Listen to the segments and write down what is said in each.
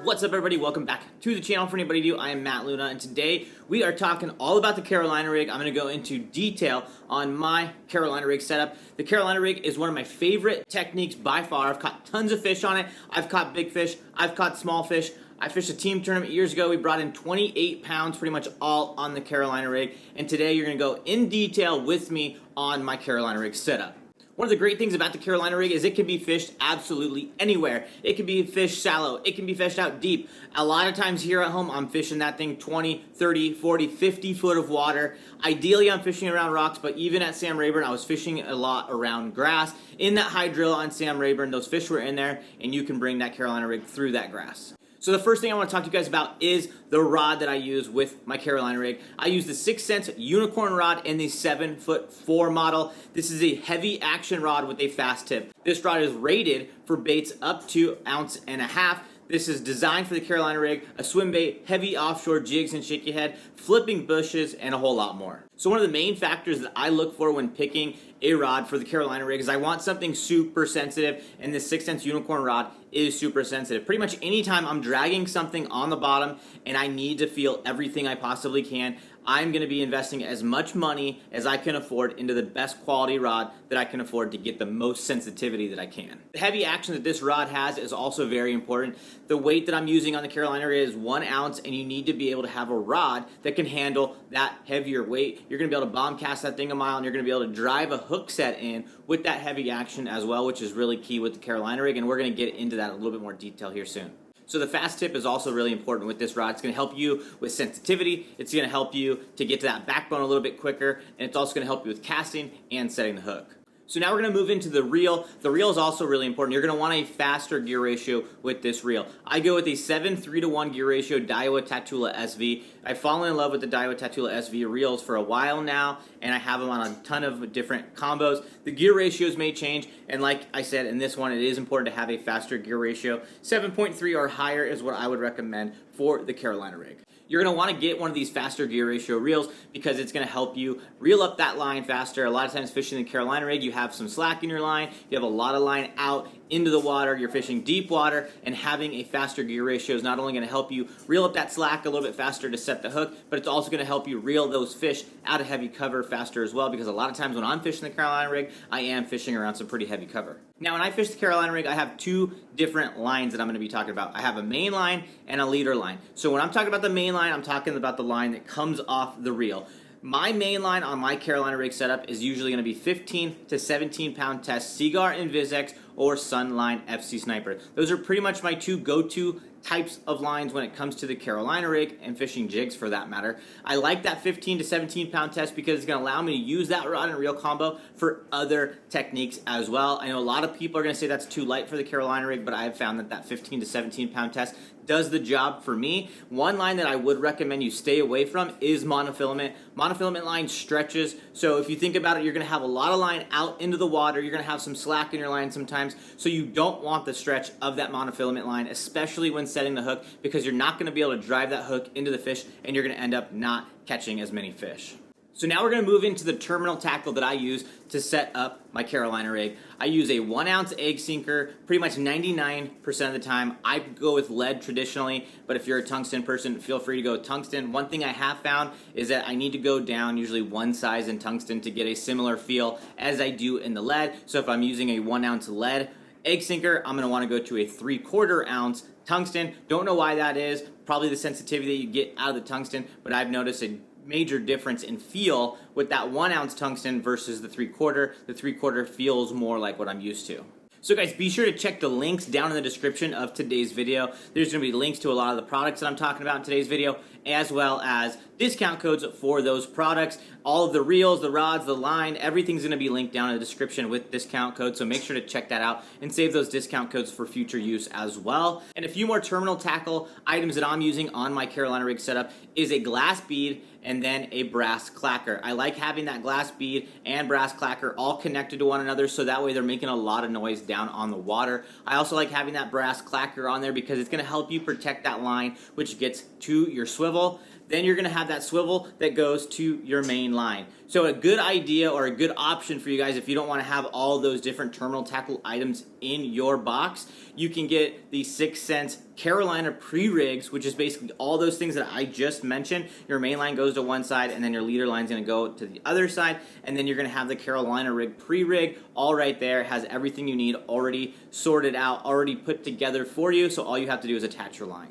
What's up, everybody? Welcome back to the channel. For anybody new, I am Matt Luna, and today we are talking all about the Carolina rig. I'm going to go into detail on my Carolina rig setup. The Carolina rig is one of my favorite techniques by far. I've caught tons of fish on it. I've caught big fish. I've caught small fish. I fished a team tournament years ago. We brought in 28 pounds, pretty much all on the Carolina rig. And today you're going to go in detail with me on my Carolina rig setup. One of the great things about the Carolina rig is it can be fished absolutely anywhere. It can be fished shallow. It can be fished out deep. A lot of times here at home, I'm fishing that thing 20, 30, 40, 50 foot of water. Ideally, I'm fishing around rocks, but even at Sam Rayburn, I was fishing a lot around grass. In that high drill on Sam Rayburn, those fish were in there, and you can bring that Carolina rig through that grass. So the first thing I want to talk to you guys about is the rod that I use with my Carolina rig. I use the 6 cents unicorn rod in the 7'4" model. This is a heavy action rod with a fast tip. This rod is rated for baits up to 1.5 ounces. This is designed for the Carolina rig, a swim bait, heavy offshore jigs and shaky head, flipping bushes, and a whole lot more. So one of the main factors that I look for when picking a rod for the Carolina rig is I want something super sensitive, and this 6 cents unicorn rod is super sensitive. Pretty much anytime I'm dragging something on the bottom and I need to feel everything I possibly can, I'm going to be investing as much money as I can afford into the best quality rod that I can afford to get the most sensitivity that I can. The heavy action that this rod has is also very important. The weight that I'm using on the Carolina rig is 1 ounce, and you need to be able to have a rod that can handle that heavier weight. You're going to be able to bomb cast that thing a mile, and you're going to be able to drive a hook set in with that heavy action as well, which is really key with the Carolina rig, and we're going to get into that in a little bit more detail here soon. So the fast tip is also really important with this rod. It's going to help you with sensitivity. It's going to help you to get to that backbone a little bit quicker, and it's also going to help you with casting and setting the hook. So now we're going to move into the reel. The reel is also really important. You're going to want a faster gear ratio with this reel. I go with a 7:3-to-1 gear ratio Daiwa Tatula SV. I've fallen in love with the Daiwa Tatula SV reels for a while now, and I have them on a ton of different combos. The gear ratios may change, and like I said, in this one, it is important to have a faster gear ratio. 7.3 or higher is what I would recommend for the Carolina rig. You're going to want to get one of these faster gear ratio reels because it's going to help you reel up that line faster. A lot of times fishing the Carolina rig, you have some slack in your line, you have a lot of line out into the water, you're fishing deep water, and having a faster gear ratio is not only going to help you reel up that slack a little bit faster to set the hook, but it's also going to help you reel those fish out of heavy cover faster as well, because a lot of times when I'm fishing the Carolina rig, I am fishing around some pretty heavy cover. Now when I fish the Carolina rig, I have two different lines that I'm going to be talking about. I have a main line and a leader line. So when I'm talking about the main line, I'm talking about the line that comes off the reel. My main line on my Carolina rig setup is usually going to be 15 to 17 pound test Seaguar Invisex or Sunline FC Sniper. Those are pretty much my two go-to types of lines when it comes to the Carolina rig and fishing jigs for that matter. I like that 15 to 17 pound test because it's going to allow me to use that rod and reel combo for other techniques as well. I know a lot of people are going to say that's too light for the Carolina rig, but I have found that that 15 to 17 pound test does the job for me. One line that I would recommend you stay away from is monofilament. Monofilament line stretches, so if you think about it, you're going to have a lot of line out into the water. You're going to have some slack in your line sometimes, so you don't want the stretch of that monofilament line, especially when setting the hook, because you're not going to be able to drive that hook into the fish, and you're going to end up not catching as many fish. So now we're going to move into the terminal tackle that I use to set up my Carolina rig. I use a 1 ounce egg sinker pretty much 99% of the time. I go with lead traditionally, but if you're a tungsten person, feel free to go with tungsten. One thing I have found is that I need to go down usually one size in tungsten to get a similar feel as I do in the lead. So if I'm using a 1 ounce lead egg sinker, I'm going to want to go to a 3/4 ounce tungsten. Don't know why that is. Probably the sensitivity that you get out of the tungsten, but I've noticed a major difference in feel with that 1 ounce tungsten versus the 3/4. The 3/4 feels more like what I'm used to. So guys, be sure to check the links down in the description of today's video. There's going to be links to a lot of the products that I'm talking about in today's video, as well as discount codes for those products. All of the reels, the rods, the line, everything's going to be linked down in the description with discount codes, so make sure to check that out and save those discount codes for future use as well. And a few more terminal tackle items that I'm using on my Carolina rig setup is a glass bead and then a brass clacker. I like having that glass bead and brass clacker all connected to one another, so that way they're making a lot of noise down on the water. I also like having that brass clacker on there because it's going to help you protect that line which gets to your swivel swivel, then you're going to have that swivel that goes to your main line. So a good idea or a good option for you guys, if you don't want to have all those different terminal tackle items in your box, you can get the 6 Sense Carolina pre-rigs, which is basically all those things that I just mentioned. Your main line goes to one side, and then your leader line is going to go to the other side, and then you're going to have the Carolina rig pre-rig all right there. It has everything you need already sorted out, already put together for you, so all you have to do is attach your line.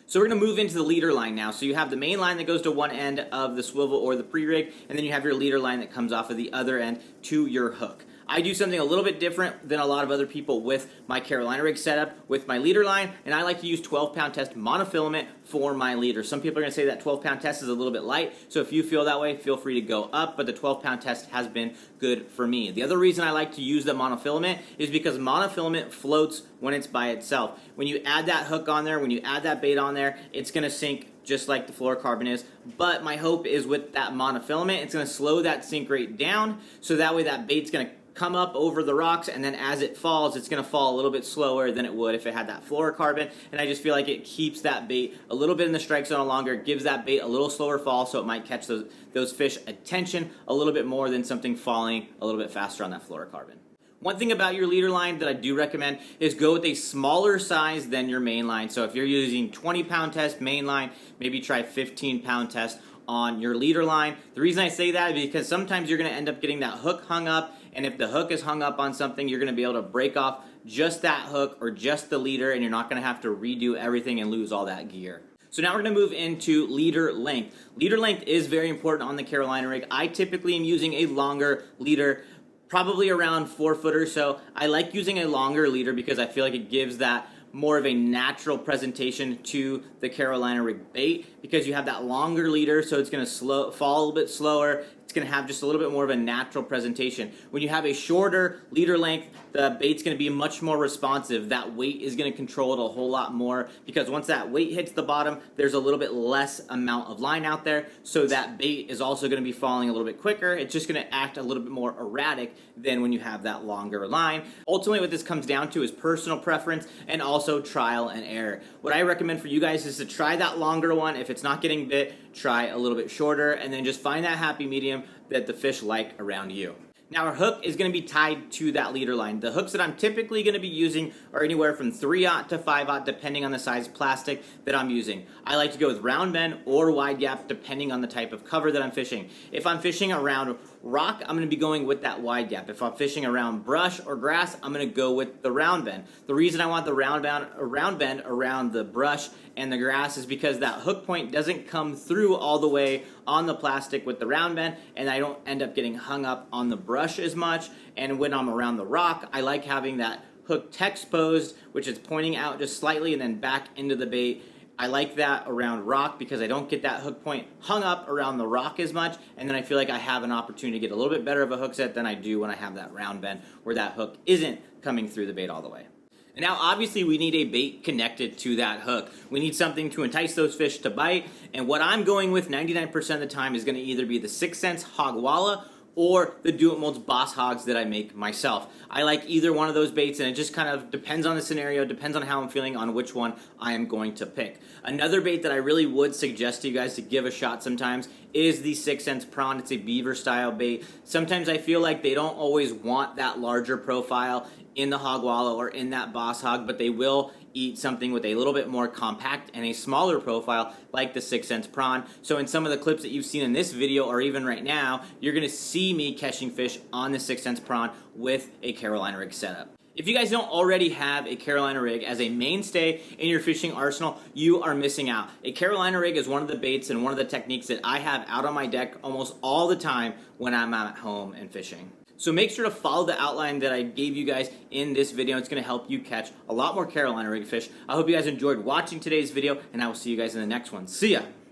So we're going to move into the leader line now. So you have the main line that goes to one end of the swivel or the pre-rig, and then you have your leader line that comes off of the other end to your hook. I do something a little bit different than a lot of other people with my Carolina rig setup with my leader line, and I like to use 12-pound test monofilament for my leader. Some people are going to say that 12-pound test is a little bit light, so if you feel that way, feel free to go up, but the 12-pound test has been good for me. The other reason I like to use the monofilament is because monofilament floats when it's by itself. When you add that hook on there, when you add that bait on there, it's going to sink just like the fluorocarbon is, but my hope is with that monofilament, it's going to slow that sink rate down, so that way that bait's going to come up over the rocks, and then as it falls, it's going to fall a little bit slower than it would if it had that fluorocarbon, and I just feel like it keeps that bait a little bit in the strike zone longer, gives that bait a little slower fall, so it might catch those fish attention a little bit more than something falling a little bit faster on that fluorocarbon. One thing about your leader line that I do recommend is go with a smaller size than your main line. So if you're using 20-pound test main line, maybe try 15-pound test on your leader line. The reason I say that is because sometimes you're going to end up getting that hook hung up, and if the hook is hung up on something, you're going to be able to break off just that hook or just the leader, and you're not going to have to redo everything and lose all that gear. So now we're going to move into leader length. Leader length is very important on the Carolina rig. I typically am using a longer leader, probably around 4 foot or so. I like using a longer leader because I feel like it gives that more of a natural presentation to the Carolina rig bait, because you have that longer leader, so it's going to fall a little bit slower. It's going to have just a little bit more of a natural presentation. When you have a shorter leader length, the bait's going to be much more responsive. That weight is going to control it a whole lot more, because once that weight hits the bottom, there's a little bit less amount of line out there, so that bait is also going to be falling a little bit quicker. It's just going to act a little bit more erratic than when you have that longer line. Ultimately, what this comes down to is personal preference and also trial and error. What I recommend for you guys is to try that longer one. If it's not getting bit, try a little bit shorter, and then just find that happy medium that the fish like around you. Now our hook is going to be tied to that leader line. The hooks that I'm typically going to be using are anywhere from 3/0 to 5/0 depending on the size plastic that I'm using. I like to go with round bend or wide gap depending on the type of cover that I'm fishing. If I'm fishing around rock, I'm going to be going with that wide gap. If I'm fishing around brush or grass, I'm going to go with the round bend. The reason I want the round bend around the brush and the grass is because that hook point doesn't come through all the way on the plastic with the round bend, and I don't end up getting hung up on the brush as much. And when I'm around the rock, I like having that hook texposed, which is pointing out just slightly and then back into the bait. I like that around rock because I don't get that hook point hung up around the rock as much, and then I feel like I have an opportunity to get a little bit better of a hook set than I do when I have that round bend where that hook isn't coming through the bait all the way. And now obviously we need a bait connected to that hook. We need something to entice those fish to bite, and what I'm going with 99% of the time is going to either be the 6 Sense Hogwalla or the Do It Molds Boss Hogs that I make myself. I like either one of those baits, and it just kind of depends on the scenario, depends on how I'm feeling on which one I am going to pick. Another bait that I really would suggest to you guys to give a shot sometimes is the 6 Sense Prawn. It's a beaver style bait. Sometimes I feel like they don't always want that larger profile in the Hogwalla or in that Boss Hog, but they will eat something with a little bit more compact and a smaller profile like the 6 Sense Prawn. So in some of the clips that you've seen in this video or even right now, you're going to see me catching fish on the 6 Sense Prawn with a Carolina rig setup. If you guys don't already have a Carolina rig as a mainstay in your fishing arsenal, you are missing out. A Carolina rig is one of the baits and one of the techniques that I have out on my deck almost all the time when I'm at home and fishing. So make sure to follow the outline that I gave you guys in this video. It's going to help you catch a lot more Carolina rig fish. I hope you guys enjoyed watching today's video, and I will see you guys in the next one. See ya!